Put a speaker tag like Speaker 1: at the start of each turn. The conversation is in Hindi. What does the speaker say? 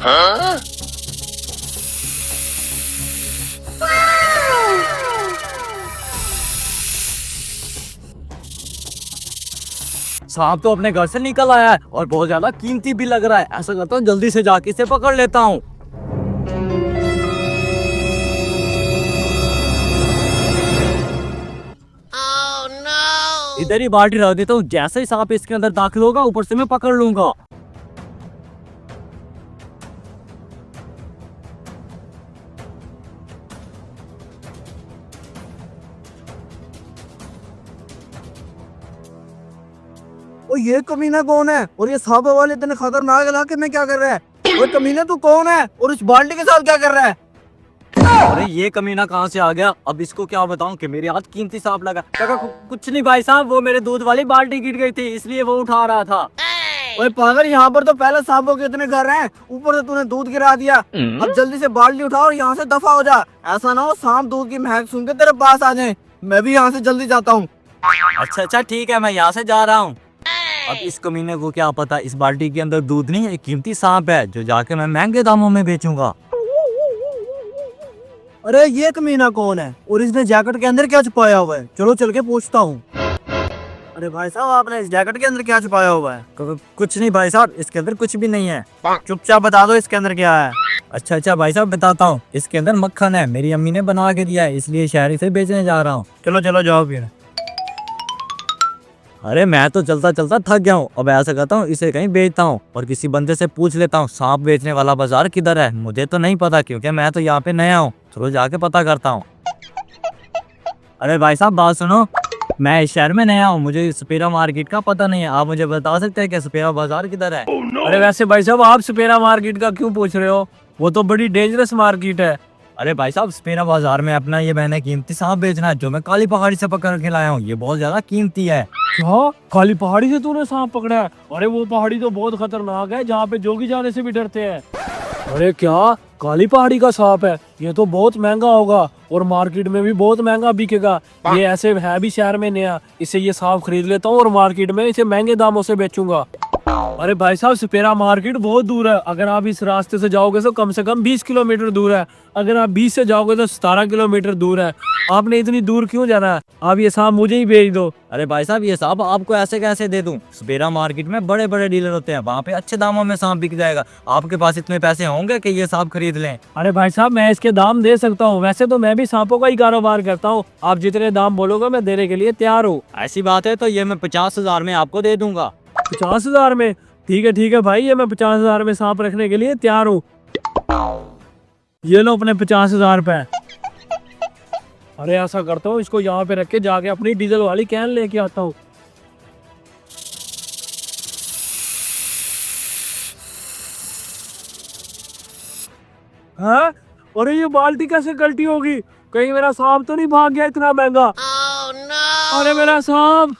Speaker 1: सांप तो अपने घर से निकल आया है और बहुत ज्यादा कीमती भी लग रहा है। ऐसा करता हूँ जल्दी से जाके इसे पकड़ लेता हूँ। इधर ही बाल्टी रख देता हूँ, जैसे ही सांप इसके अंदर दाखिल होगा ऊपर से मैं पकड़ लूंगा।
Speaker 2: ओ ये कमीना कौन है और ये सांप वाले इतने खतरनाक इलाके में क्या कर रहा है? वो कमीना तू कौन है और उस बाल्टी के साथ क्या कर रहा है?
Speaker 1: अरे ये कमीना कहाँ से आ गया? अब इसको क्या बताऊं कि मेरे हाथ कीमती सांप लगा। काका कुछ नहीं भाई साहब, वो मेरे दूध वाली बाल्टी गिर गई थी इसलिए वो उठा रहा था।
Speaker 2: ओए पागल, यहाँ पर तो पहले सांपों के इतने घर हैं, ऊपर से तूने दूध गिरा दिया। अब जल्दी से बाल्टी उठाओ और यहाँ से दफा हो जा। ऐसा ना हो सांप दूध की महक सुन के तेरे पास आ जाए। मैं भी यहाँ से जल्दी जाता हूँ।
Speaker 1: अच्छा ठीक है, मैं यहाँ से जा रहा हूँ। अब इस कमीने को क्या पता इस बाल्टी के अंदर दूध नहीं है, कीमती सांप है जो जाके मैं महंगे दामों में बेचूंगा।
Speaker 2: अरे ये कमीना कौन है और इसने जैकेट के अंदर क्या छुपाया हुआ है? चलो चल के पूछता हूँ। अरे भाई साहब, आपने इस जैकेट के अंदर क्या छुपाया हुआ है?
Speaker 1: कुछ नहीं भाई साहब, इसके अंदर कुछ भी नहीं है।
Speaker 2: चुपचाप बता दो इसके अंदर क्या है।
Speaker 1: अच्छा भाई साहब बताता हूँ, इसके अंदर मक्खन है, मेरी अम्मी ने बना के दिया है इसलिए शहरी से बेचने जा रहा हूँ।
Speaker 2: चलो चलो जाओ फिर।
Speaker 1: अरे मैं तो चलता चलता थक गया हूँ, अब ऐसा करता हूँ इसे कहीं बेचता हूँ और किसी बंदे से पूछ लेता हूँ सांप बेचने वाला बाजार किधर है। मुझे तो नहीं पता क्योंकि मैं तो यहाँ पे नया हूँ, चलो जाके पता करता हूँ। अरे भाई साहब बात सुनो, मैं इस शहर में नया हूँ, मुझे सपेरा मार्केट का पता नहीं है, आप मुझे बता सकते हैं कि सपेरा बाजार किधर है?
Speaker 2: अरे वैसे भाई साहब, आप सपेरा मार्केट का क्यों पूछ रहे हो? वो तो बड़ी डेंजरस मार्केट है।
Speaker 1: अरे भाई साहब, सपेरा बाजार में अपना ये मैंने कीमती सांप बेचना है जो मैं काली पहाड़ी से पकड़ के लाया हूँ, ये बहुत ज्यादा कीमती है।
Speaker 2: क्या काली पहाड़ी से तूने सांप पकड़ा है? अरे वो पहाड़ी तो बहुत खतरनाक है, जहाँ पे जोगी जाने से भी डरते हैं। अरे क्या काली पहाड़ी का सांप है? ये तो बहुत महंगा होगा और मार्केट में भी बहुत महंगा बिकेगा। ये ऐसे है भी शहर में नया, इसे ये सांप खरीद लेता हूँ और मार्केट में इसे महंगे दामों से बेचूंगा। अरे भाई साहब, सपेरा मार्केट बहुत दूर है, अगर आप इस रास्ते से जाओगे तो कम से कम 20 किलोमीटर दूर है, अगर आप 20 से जाओगे तो 17 किलोमीटर दूर है। आपने इतनी दूर क्यों जाना है? आप ये सांप मुझे ही भेज दो।
Speaker 1: अरे भाई साहब, ये सांप आपको ऐसे कैसे दे दूं? सपेरा मार्केट में बड़े बड़े डीलर होते हैं, वहाँ पे अच्छे दामों में सांप बिक जाएगा। आपके पास इतने पैसे होंगे कि ये सांप खरीद लें?
Speaker 2: अरे भाई साहब, मैं इसके दाम दे सकता हूँ, वैसे तो मैं भी सांपों का ही कारोबार करता हूँ। आप जितने दाम बोलोगे मैं देने के लिए तैयार हूँ।
Speaker 1: ऐसी बात है तो ये मैं 50,000 में आपको दे दूंगा।
Speaker 2: 50,000 में? ठीक है भाई, ये मैं 50,000 में सांप रखने के लिए तैयार हूँ। ये लो अपने 50,000 रुपए। अरे ऐसा करता हूँ, इसको यहाँ पे रख के जाके अपनी डीजल वाली कैन लेके आता हूँ। हाँ? अरे ये बाल्टी कैसे गलती होगी? कहीं मेरा सांप तो नहीं भाग गया इतना महंगा? अरे मेरा सांप!